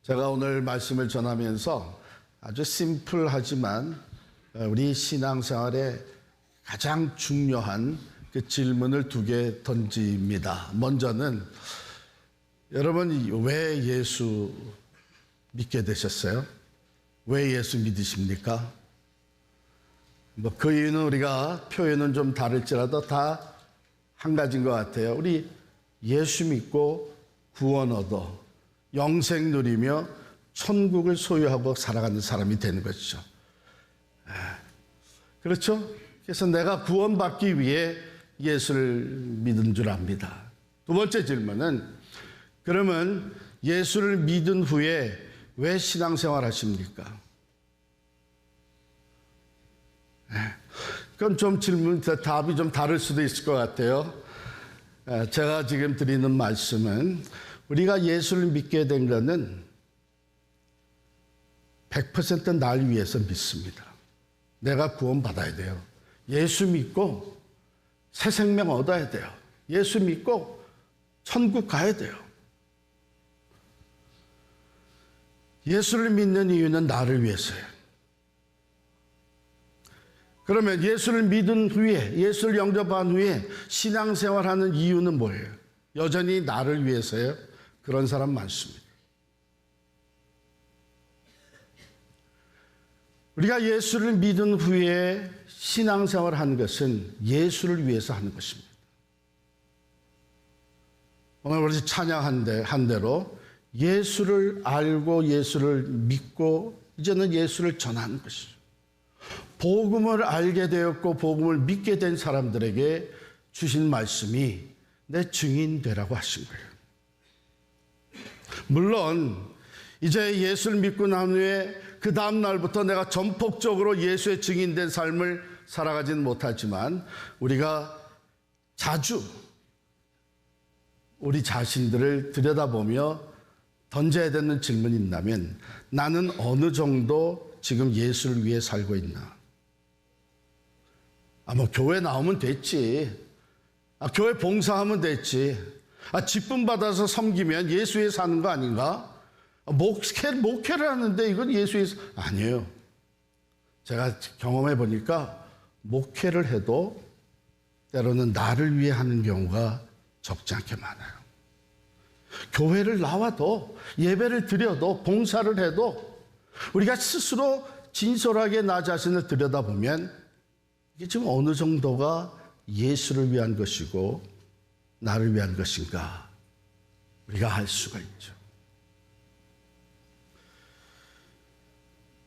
제가 오늘 말씀을 전하면서 아주 심플하지만 우리 신앙생활에 가장 중요한 그 질문을 두 개 던집니다. 먼저는 여러분 왜 예수 믿게 되셨어요? 왜 예수 믿으십니까? 그 이유는 우리가 표현은 좀 다를지라도 다 한 가지인 것 같아요. 우리 예수 믿고 구원 얻어 영생 누리며 천국을 소유하고 살아가는 사람이 되는 것이죠. 그렇죠? 그래서 내가 구원받기 위해 예수를 믿은 줄 압니다. 두 번째 질문은 그러면 예수를 믿은 후에 왜 신앙생활 하십니까? 그럼 좀 답이 좀 다를 수도 있을 것 같아요. 제가 지금 드리는 말씀은 우리가 예수를 믿게 된 것은 100% 날 위해서 믿습니다. 내가 구원받아야 돼요. 예수 믿고 새 생명 얻어야 돼요. 예수 믿고 천국 가야 돼요. 예수를 믿는 이유는 나를 위해서예요. 그러면 예수를 믿은 후에, 예수를 영접한 후에 신앙생활하는 이유는 뭐예요? 여전히 나를 위해서요? 그런 사람 많습니다. 우리가 예수를 믿은 후에 신앙생활하는 것은 예수를 위해서 하는 것입니다. 오늘 우리 찬양한 대로 예수를 알고 예수를 믿고 이제는 예수를 전하는 것이죠. 복음을 알게 되었고 복음을 믿게 된 사람들에게 주신 말씀이 내 증인 되라고 하신 거예요. 물론 이제 예수를 믿고 난 후에 그 다음 날부터 내가 전폭적으로 예수의 증인된 삶을 살아가지는 못하지만 우리가 자주 우리 자신들을 들여다보며 던져야 되는 질문이 있다면 나는 어느 정도 지금 예수를 위해 살고 있나? 교회 나오면 됐지. 교회 봉사하면 됐지. 직분 받아서 섬기면 예수 위해 사는 거 아닌가? 목회를 하는데 이건 예수 위해서 아니에요. 제가 경험해 보니까 목회를 해도 때로는 나를 위해 하는 경우가 적지 않게 많아요. 교회를 나와도 예배를 드려도 봉사를 해도 우리가 스스로 진솔하게 나 자신을 들여다보면 이게 지금 어느 정도가 예수를 위한 것이고 나를 위한 것인가 우리가 알 수가 있죠.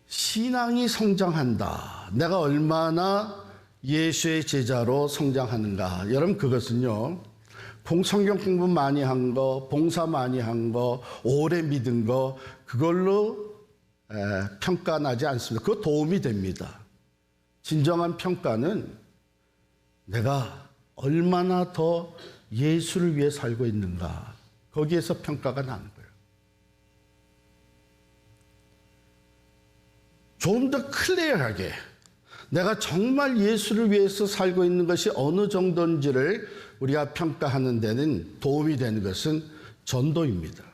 신앙이 성장한다. 내가 얼마나 예수의 제자로 성장하는가. 여러분 그것은요. 성경 공부 많이 한 거, 봉사 많이 한 거, 오래 믿은 거 그걸로 평가나지 않습니다. 그거 도움이 됩니다. 진정한 평가는 내가 얼마나 더 예수를 위해 살고 있는가 거기에서 평가가 나는 거예요. 좀 더 클리어하게 내가 정말 예수를 위해서 살고 있는 것이 어느 정도인지를 우리가 평가하는 데는 도움이 되는 것은 전도입니다.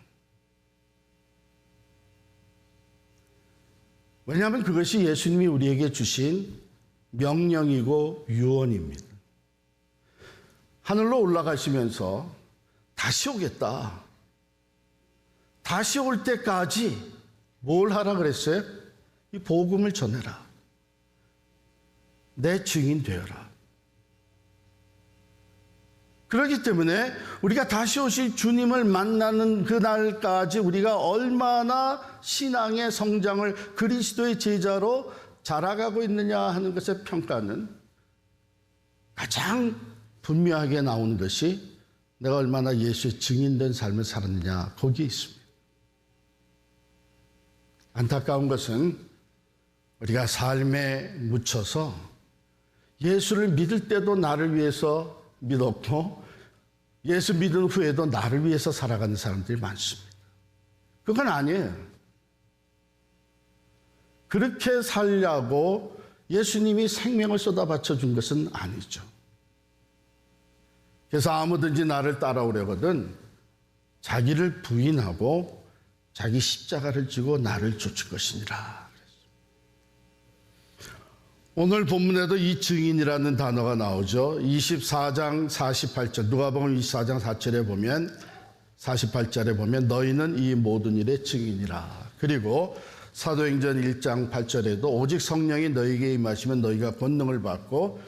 왜냐하면 그것이 예수님이 우리에게 주신 명령이고 유언입니다. 하늘로 올라가시면서 다시 오겠다. 다시 올 때까지 뭘 하라 그랬어요? 이 복음을 전해라. 내 증인 되어라. 그렇기 때문에 우리가 다시 오실 주님을 만나는 그날까지 우리가 얼마나 신앙의 성장을 그리스도의 제자로 자라가고 있느냐 하는 것의 평가는 가장 분명하게 나오는 것이 내가 얼마나 예수의 증인된 삶을 살았느냐 거기에 있습니다. 안타까운 것은 우리가 삶에 묻혀서 예수를 믿을 때도 나를 위해서 믿었고 예수 믿은 후에도 나를 위해서 살아가는 사람들이 많습니다. 그건 아니에요. 그렇게 살려고 예수님이 생명을 쏟아바쳐 준 것은 아니죠. 그래서 아무든지 나를 따라오려거든 자기를 부인하고 자기 십자가를 지고 나를 쫓을 것이니라. 오늘 본문에도 이 증인이라는 단어가 나오죠. 24장 48절, 누가복음 24장 4절에 보면 48절에 보면 너희는 이 모든 일의 증인이라. 그리고 사도행전 1장 8절에도 오직 성령이 너희에게 임하시면 너희가 권능을 받고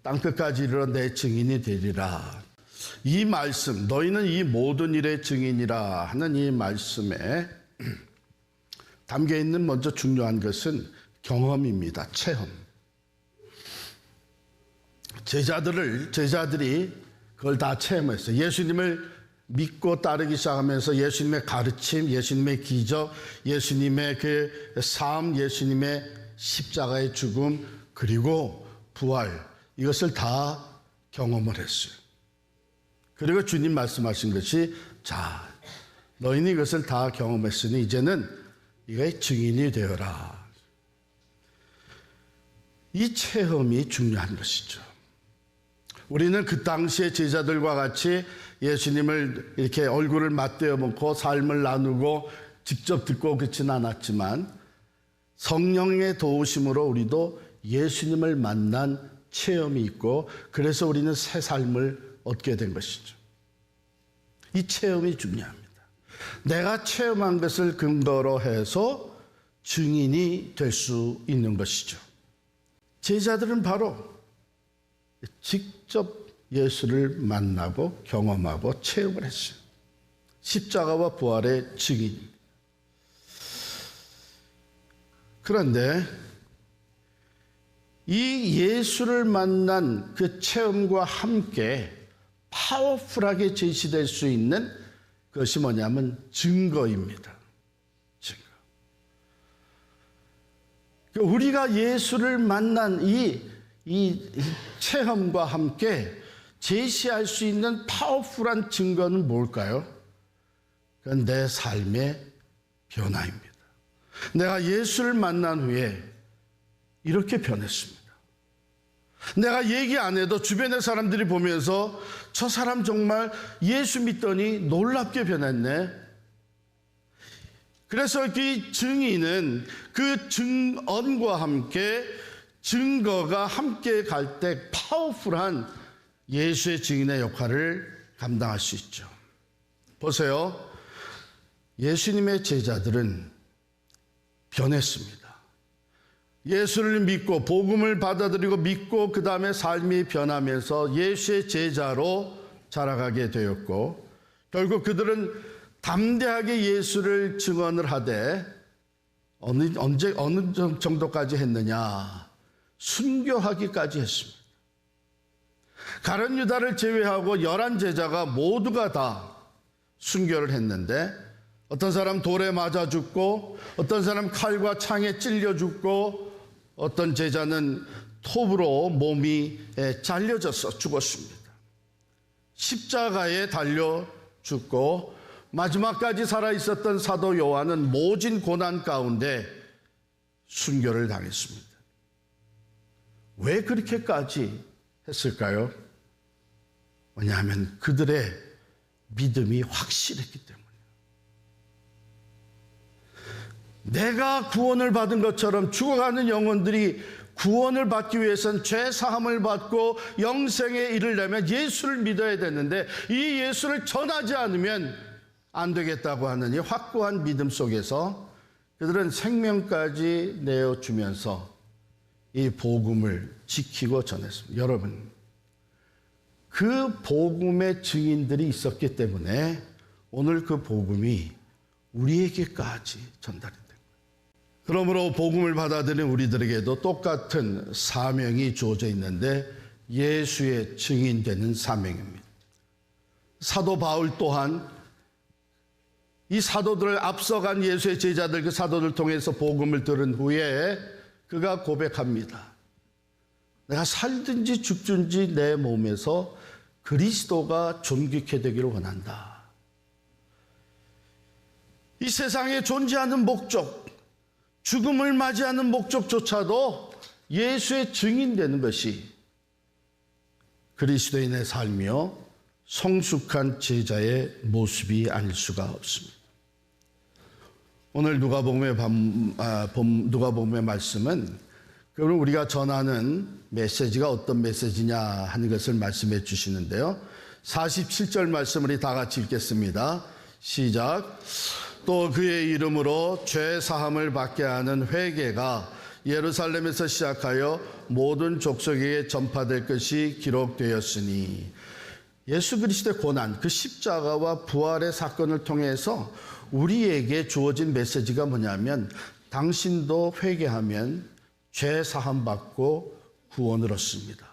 땅끝까지 이르러 내 증인이 되리라. 이 말씀, 너희는 이 모든 일의 증인이라 하는 이 말씀에 담겨 있는 먼저 중요한 것은 경험입니다. 체험. 제자들이 그걸 다 체험했어요. 예수님을 믿고 따르기 시작하면서 예수님의 가르침, 예수님의 기적, 예수님의 그 삶, 예수님의 십자가의 죽음, 그리고 부활, 이것을 다 경험을 했어요. 그리고 주님 말씀하신 것이, 자, 너희는 이것을 다 경험했으니 이제는 이거의 증인이 되어라. 이 체험이 중요한 것이죠. 우리는 그 당시의 제자들과 같이 예수님을 이렇게 얼굴을 맞대어 놓고 삶을 나누고 직접 듣고 그렇진 않았지만 성령의 도우심으로 우리도 예수님을 만난 체험이 있고 그래서 우리는 새 삶을 얻게 된 것이죠. 이 체험이 중요합니다. 내가 체험한 것을 근거로 해서 증인이 될 수 있는 것이죠. 제자들은 바로 직접 예수를 만나고 경험하고 체험을 했어요. 십자가와 부활의 증인. 그런데 이 예수를 만난 그 체험과 함께 파워풀하게 제시될 수 있는 것이 뭐냐면 증거입니다. 증거. 우리가 예수를 만난 이 체험과 함께 제시할 수 있는 파워풀한 증거는 뭘까요? 그건 내 삶의 변화입니다. 내가 예수를 만난 후에 이렇게 변했습니다. 내가 얘기 안 해도 주변의 사람들이 보면서 저 사람 정말 예수 믿더니 놀랍게 변했네. 그래서 이 증인은 그 증언과 함께 증거가 함께 갈 때 파워풀한 예수의 증인의 역할을 감당할 수 있죠. 보세요. 예수님의 제자들은 변했습니다. 예수를 믿고 복음을 받아들이고 믿고 그 다음에 삶이 변하면서 예수의 제자로 자라가게 되었고 결국 그들은 담대하게 예수를 증언을 하되 어느 정도까지 했느냐? 순교하기까지 했습니다. 가룟 유다를 제외하고 11 제자가 모두가 다 순교를 했는데 어떤 사람 돌에 맞아 죽고 어떤 사람 칼과 창에 찔려 죽고 어떤 제자는 톱으로 몸이 잘려져서 죽었습니다. 십자가에 달려 죽고 마지막까지 살아있었던 사도 요한은 모진 고난 가운데 순교를 당했습니다. 왜 그렇게까지 했을까요? 왜냐하면 그들의 믿음이 확실했기 때문에. 내가 구원을 받은 것처럼 죽어가는 영혼들이 구원을 받기 위해서는 죄 사함을 받고 영생에 이르려면 예수를 믿어야 되는데 이 예수를 전하지 않으면 안 되겠다고 하는 이 확고한 믿음 속에서 그들은 생명까지 내어주면서 이 복음을 지키고 전했습니다. 여러분, 그 복음의 증인들이 있었기 때문에 오늘 그 복음이 우리에게까지 전달이 됩니다. 그러므로 복음을 받아들인 우리들에게도 똑같은 사명이 주어져 있는데 예수의 증인되는 사명입니다. 사도 바울 또한 이 사도들을 앞서간 예수의 제자들 그 사도들 통해서 복음을 들은 후에 그가 고백합니다. 내가 살든지 죽든지 내 몸에서 그리스도가 존귀케 되기를 원한다. 이 세상에 존재하는 목적, 죽음을 맞이하는 목적조차도 예수의 증인되는 것이 그리스도인의 삶이요 성숙한 제자의 모습이 아닐 수가 없습니다. 오늘 누가복음의 말씀은 그럼 우리가 전하는 메시지가 어떤 메시지냐 하는 것을 말씀해 주시는데요. 47절 말씀 우리 다 같이 읽겠습니다. 시작. 또 그의 이름으로 죄 사함을 받게 하는 회개가 예루살렘에서 시작하여 모든 족속에게 전파될 것이 기록되었으니, 예수 그리스도의 고난, 그 십자가와 부활의 사건을 통해서 우리에게 주어진 메시지가 뭐냐면, 당신도 회개하면 죄 사함 받고 구원을 얻습니다.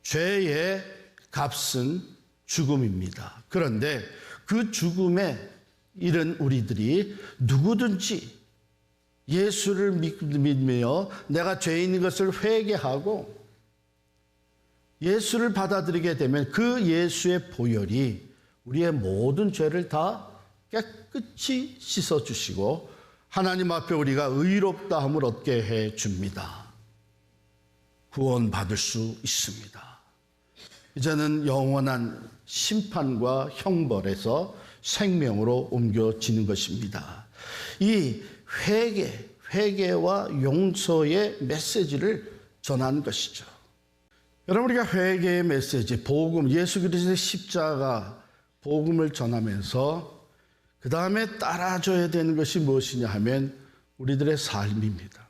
죄의 값은 죽음입니다. 그런데 그 죽음에 이른 우리들이 누구든지 예수를 믿으며 내가 죄인인 것을 회개하고 예수를 받아들이게 되면 그 예수의 보혈이 우리의 모든 죄를 다 깨끗이 씻어주시고 하나님 앞에 우리가 의롭다함을 얻게 해줍니다. 구원받을 수 있습니다. 이제는 영원한 심판과 형벌에서 생명으로 옮겨지는 것입니다. 이 회개와 용서의 메시지를 전하는 것이죠. 여러분, 우리가 회개의 메시지, 복음, 예수 그리스도의 십자가 복음을 전하면서 그 다음에 따라줘야 되는 것이 무엇이냐 하면 우리들의 삶입니다.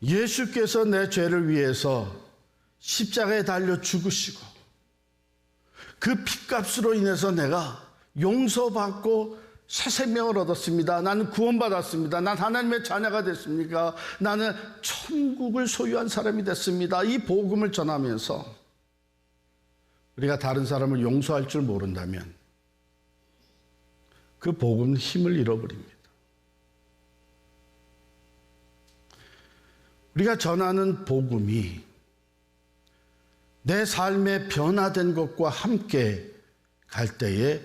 예수께서 내 죄를 위해서 십자가에 달려 죽으시고 그 핏값으로 인해서 내가 용서받고 새 생명을 얻었습니다. 나는 구원받았습니다. 난 하나님의 자녀가 됐습니까? 나는 천국을 소유한 사람이 됐습니다. 이 복음을 전하면서 우리가 다른 사람을 용서할 줄 모른다면 그 복음은 힘을 잃어버립니다. 우리가 전하는 복음이 내 삶의 변화된 것과 함께 갈 때에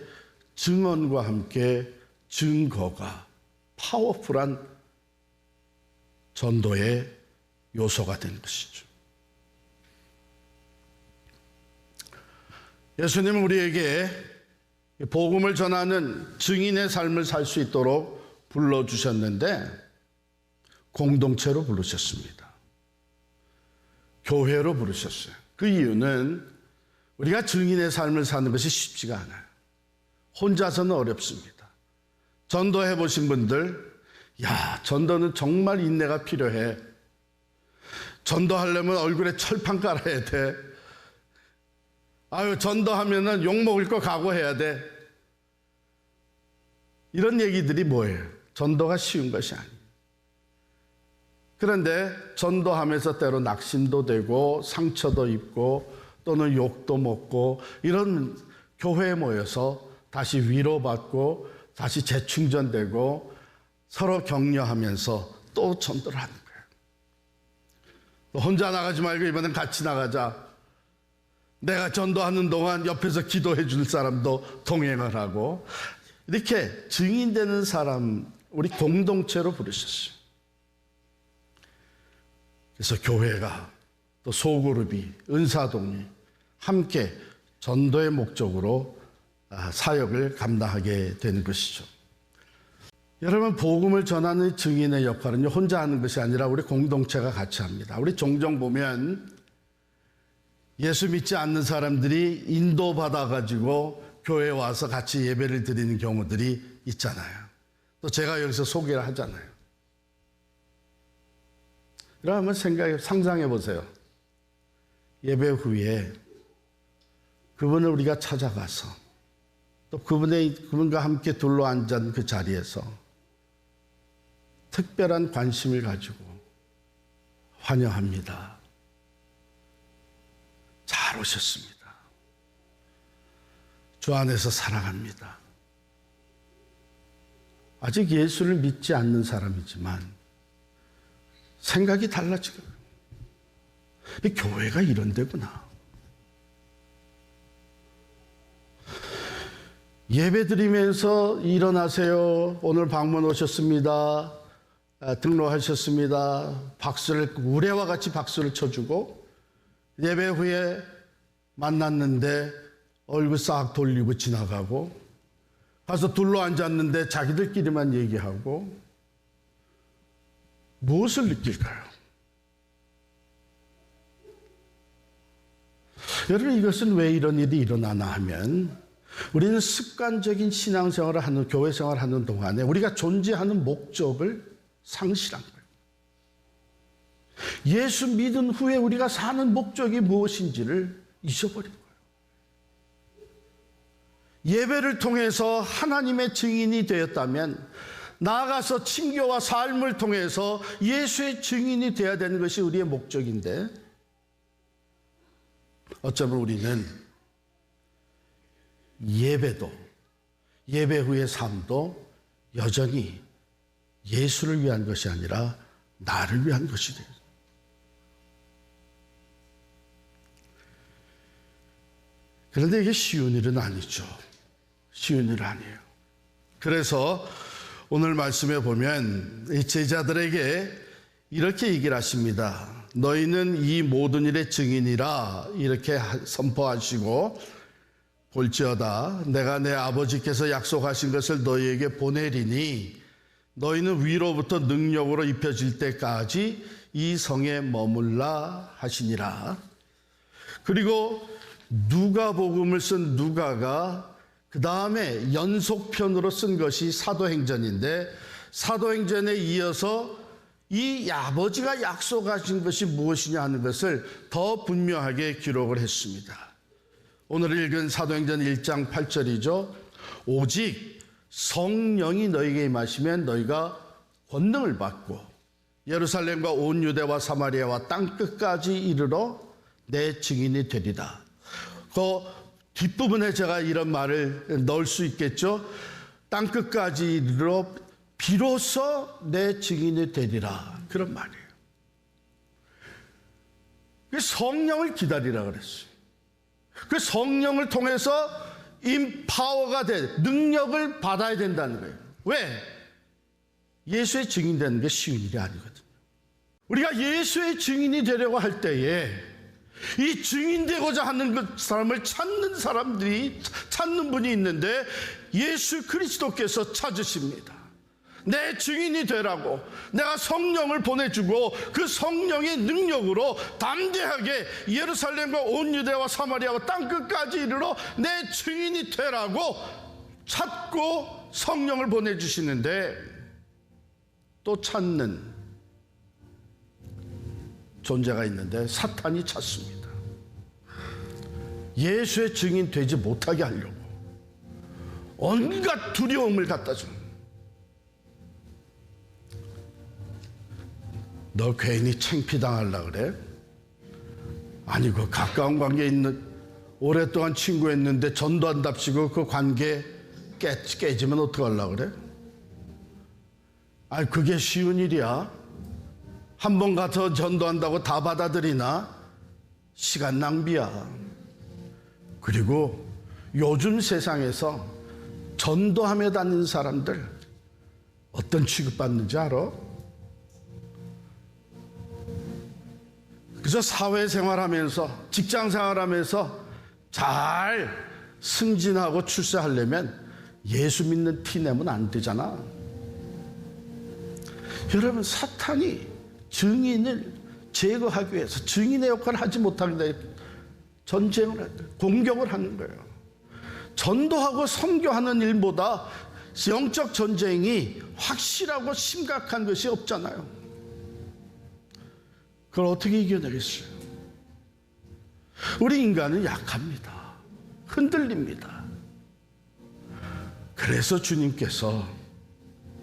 증언과 함께 증거가 파워풀한 전도의 요소가 되는 것이죠. 예수님은 우리에게 복음을 전하는 증인의 삶을 살 수 있도록 불러주셨는데 공동체로 부르셨습니다. 교회로 부르셨어요. 그 이유는 우리가 증인의 삶을 사는 것이 쉽지가 않아요. 혼자서는 어렵습니다. 전도해 보신 분들, 전도는 정말 인내가 필요해. 전도하려면 얼굴에 철판 깔아야 돼. 전도하면은 욕먹을 거 각오해야 돼. 이런 얘기들이 뭐예요? 전도가 쉬운 것이 아니에요. 그런데 전도하면서 때로 낙심도 되고 상처도 입고 또는 욕도 먹고 이런 교회에 모여서 다시 위로받고 다시 재충전되고 서로 격려하면서 또 전도를 하는 거예요. 또 혼자 나가지 말고 이번엔 같이 나가자. 내가 전도하는 동안 옆에서 기도해 줄 사람도 동행을 하고 이렇게 증인되는 사람 우리 공동체로 부르셨어요. 그래서 교회가 또 소그룹이 은사동이 함께 전도의 목적으로 사역을 감당하게 되는 것이죠. 여러분, 복음을 전하는 증인의 역할은 혼자 하는 것이 아니라 우리 공동체가 같이 합니다. 우리 종종 보면 예수 믿지 않는 사람들이 인도받아가지고 교회에 와서 같이 예배를 드리는 경우들이 있잖아요. 또 제가 여기서 소개를 하잖아요. 그러면 상상해 보세요. 예배 후에 그분을 우리가 찾아가서 또 그분과 함께 둘러앉은 그 자리에서 특별한 관심을 가지고 환영합니다. 잘 오셨습니다. 주 안에서 사랑합니다. 아직 예수를 믿지 않는 사람이지만 생각이 달라지고 이 교회가 이런 데구나. 예배 드리면서 일어나세요. 오늘 방문 오셨습니다. 등록하셨습니다. 우레와 같이 박수를 쳐주고 예배 후에 만났는데 얼굴 싹 돌리고 지나가고 가서 둘러 앉았는데 자기들끼리만 얘기하고 무엇을 느낄까요? 여러분, 이것은 왜 이런 일이 일어나나 하면 우리는 습관적인 신앙생활을 하는, 교회 생활을 하는 동안에 우리가 존재하는 목적을 상실한 거예요. 예수 믿은 후에 우리가 사는 목적이 무엇인지를 잊어버린 거예요. 예배를 통해서 하나님의 증인이 되었다면 나아가서 친교와 삶을 통해서 예수의 증인이 되어야 되는 것이 우리의 목적인데, 어쩌면 우리는 예배도, 예배 후의 삶도 여전히 예수를 위한 것이 아니라 나를 위한 것이 돼요. 그런데 이게 쉬운 일은 아니죠. 쉬운 일은 아니에요. 그래서 오늘 말씀에 보면 이 제자들에게 이렇게 얘기를 하십니다. 너희는 이 모든 일의 증인이라 이렇게 선포하시고, 볼지어다 내가 내 아버지께서 약속하신 것을 너희에게 보내리니 너희는 위로부터 능력으로 입혀질 때까지 이 성에 머물라 하시니라. 그리고 누가복음을 쓴 누가가 그 다음에 연속편으로 쓴 것이 사도행전인데, 사도행전에 이어서 이 아버지가 약속하신 것이 무엇이냐 하는 것을 더 분명하게 기록을 했습니다. 오늘 읽은 사도행전 1장 8절이죠. 오직 성령이 너희에게 임하시면 너희가 권능을 받고 예루살렘과 온 유대와 사마리아와 땅끝까지 이르러 내 증인이 되리라. 그 뒷부분에 제가 이런 말을 넣을 수 있겠죠. 땅끝까지 이르러 비로소 내 증인이 되리라. 그런 말이에요. 성령을 기다리라 그랬어요. 그 성령을 통해서 임파워가 능력을 받아야 된다는 거예요. 왜? 예수의 증인 되는 게 쉬운 일이 아니거든요. 우리가 예수의 증인이 되려고 할 때에 이 증인되고자 하는 그 사람을 찾는 분이 있는데, 예수 그리스도께서 찾으십니다. 내 증인이 되라고 내가 성령을 보내주고 그 성령의 능력으로 담대하게 예루살렘과 온 유대와 사마리아와 땅끝까지 이르러 내 증인이 되라고 찾고 성령을 보내주시는데, 또 찾는 존재가 있는데 사탄이 찾습니다. 예수의 증인 되지 못하게 하려고 온갖 두려움을 갖다 줍니다. 너 괜히 창피당하려고 그래? 아니, 그 가까운 관계에 있는, 오랫동안 친구였는데 전도한답시고 그 관계 깨지면 어떡하려고 그래? 아니, 그게 쉬운 일이야? 한 번 가서 전도한다고 다 받아들이나? 시간 낭비야. 그리고 요즘 세상에서 전도하며 다니는 사람들 어떤 취급받는지 알아? 그래서 사회생활하면서 직장생활하면서 잘 승진하고 출세하려면 예수 믿는 티 내면 안 되잖아. 여러분, 사탄이 증인을 제거하기 위해서 증인의 역할을 하지 못하게 돼 전쟁을, 공격을 하는 거예요. 전도하고 선교하는 일보다 영적 전쟁이 확실하고 심각한 것이 없잖아요. 그걸 어떻게 이겨내겠어요? 우리 인간은 약합니다. 흔들립니다. 그래서 주님께서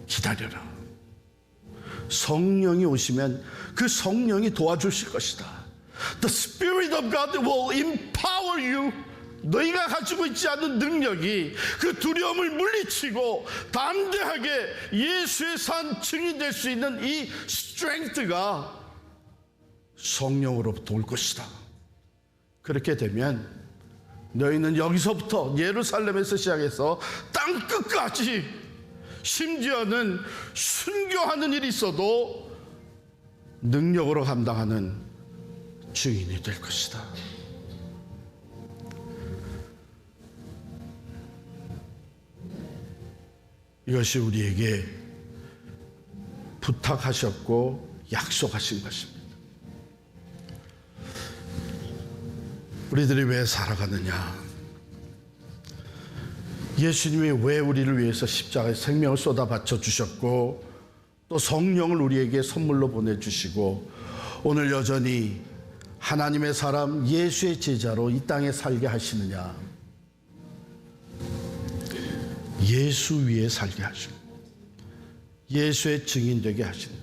기다려라. 성령이 오시면 그 성령이 도와주실 것이다. The Spirit of God will empower you. 너희가 가지고 있지 않은 능력이 그 두려움을 물리치고 담대하게 예수의 산 증인 될 수 있는 이 strength가 성령으로부터 올 것이다. 그렇게 되면 너희는 여기서부터 예루살렘에서 시작해서 땅끝까지, 심지어는 순교하는 일이 있어도 능력으로 감당하는 증인이 될 것이다. 이것이 우리에게 부탁하셨고 약속하신 것입니다. 우리들이 왜 살아가느냐? 예수님이 왜 우리를 위해서 십자가에 생명을 쏟아 바쳐 주셨고 또 성령을 우리에게 선물로 보내주시고 오늘 여전히 하나님의 사람 예수의 제자로 이 땅에 살게 하시느냐? 예수 위에 살게 하시고 예수의 증인 되게 하시는.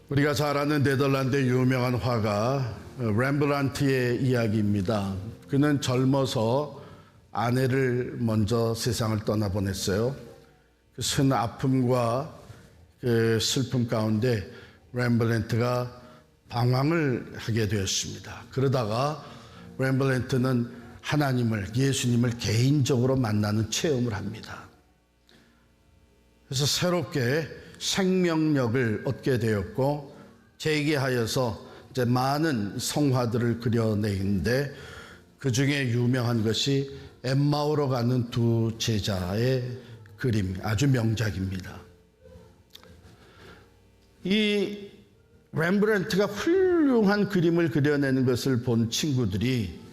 우리가 잘 아는 네덜란드의 유명한 화가 렘브란트의 이야기입니다. 그는 젊어서 아내를 먼저 세상을 떠나보냈어요. 그 큰 아픔과 그 슬픔 가운데 렘브란트가 방황을 하게 되었습니다. 그러다가 렘브란트는 하나님을, 예수님을 개인적으로 만나는 체험을 합니다. 그래서 새롭게 생명력을 얻게 되었고 재기하여서 이제 많은 성화들을 그려내는데 그 중에 유명한 것이 엠마오로 가는 두 제자의 그림, 아주 명작입니다. 이 렘브란트가 훌륭한 그림을 그려내는 것을 본 친구들이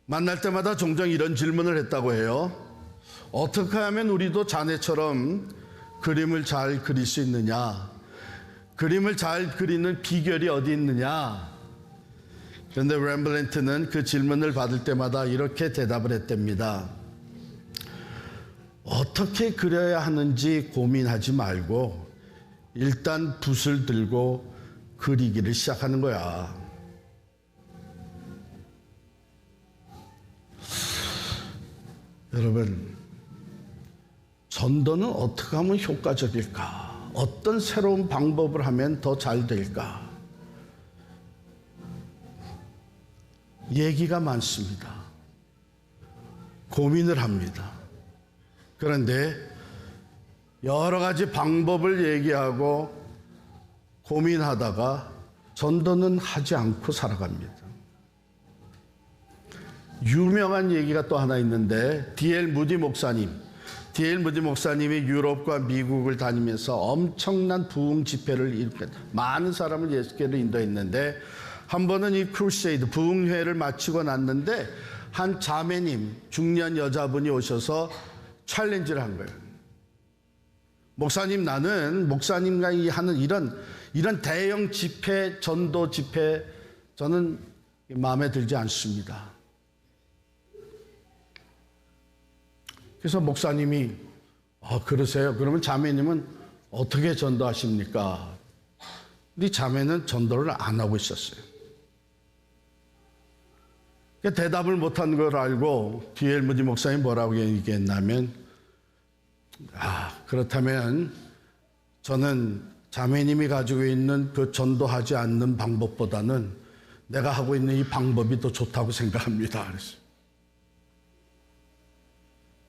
만날 때마다 종종 이런 질문을 했다고 해요. 어떻게 하면 우리도 자네처럼 그림을 잘 그릴 수 있느냐? 그림을 잘 그리는 비결이 어디 있느냐? 그런데 렘브란트는 그 질문을 받을 때마다 이렇게 대답을 했답니다. 어떻게 그려야 하는지 고민하지 말고 일단 붓을 들고 그리기를 시작하는 거야. 여러분, 전도는 어떻게 하면 효과적일까? 어떤 새로운 방법을 하면 더 잘 될까? 얘기가 많습니다. 고민을 합니다. 그런데 여러 가지 방법을 얘기하고 고민하다가 전도는 하지 않고 살아갑니다. 유명한 얘기가 또 하나 있는데 D.L. 무디 목사님이 유럽과 미국을 다니면서 엄청난 부흥 집회를 일으켰다. 많은 사람을 예수께로 인도했는데 한 번은 이 크루세이드 부흥회를 마치고 났는데 한 자매님, 중년 여자분이 오셔서 챌린지를 한 거예요. 목사님, 나는 목사님과 하는 이런 대형 집회, 전도 집회 저는 마음에 들지 않습니다. 그래서 목사님이 그러세요? 그러면 자매님은 어떻게 전도하십니까? 근데 자매는 전도를 안 하고 있었어요. 대답을 못한 걸 알고 D.L. 무디 목사님이 뭐라고 얘기했냐면 그렇다면 저는 자매님이 가지고 있는 그 전도하지 않는 방법보다는 내가 하고 있는 이 방법이 더 좋다고 생각합니다. 그랬어요.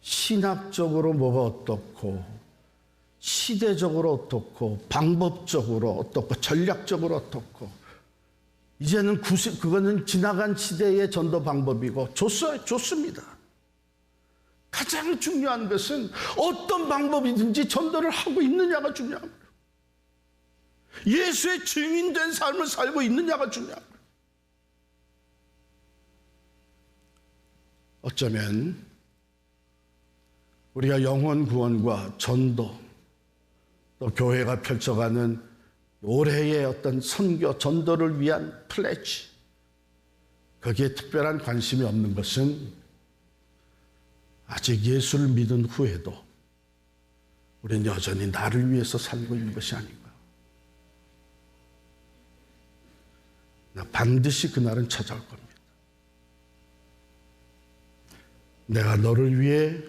신학적으로 뭐가 어떻고 시대적으로 어떻고 방법적으로 어떻고 전략적으로 어떻고 이제는 그거는 지나간 시대의 전도 방법이고 좋습니다. 가장 중요한 것은 어떤 방법이든지 전도를 하고 있느냐가 중요합니다. 예수의 증인된 삶을 살고 있느냐가 중요합니다. 어쩌면 우리가 영혼 구원과 전도 또 교회가 펼쳐가는 올해의 어떤 선교, 전도를 위한 플래치 거기에 특별한 관심이 없는 것은 아직 예수를 믿은 후에도 우리는 여전히 나를 위해서 살고 있는 것이 아닌가. 나 반드시 그날은 찾아올 겁니다. 내가 너를 위해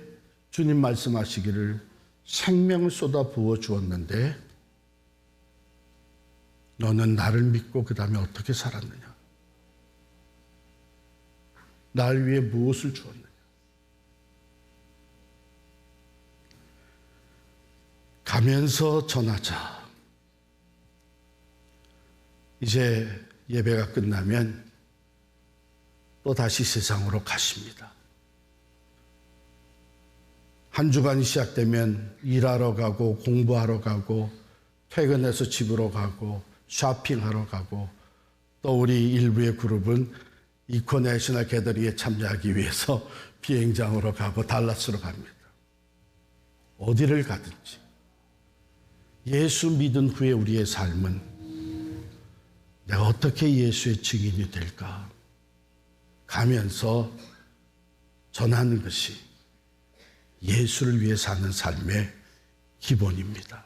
주님 말씀하시기를 생명을 쏟아 부어 주었는데 너는 나를 믿고 그 다음에 어떻게 살았느냐? 날 위해 무엇을 주었느냐? 가면서 전하자. 이제 예배가 끝나면 또 다시 세상으로 가십니다. 한 주간이 시작되면 일하러 가고 공부하러 가고 퇴근해서 집으로 가고 쇼핑하러 가고 또 우리 일부의 그룹은 이코 내셔널 게더링에 참여하기 위해서 비행장으로 가고 달라스로 갑니다. 어디를 가든지 예수 믿은 후에 우리의 삶은 내가 어떻게 예수의 증인이 될까 가면서 전하는 것이 예수를 위해 사는 삶의 기본입니다.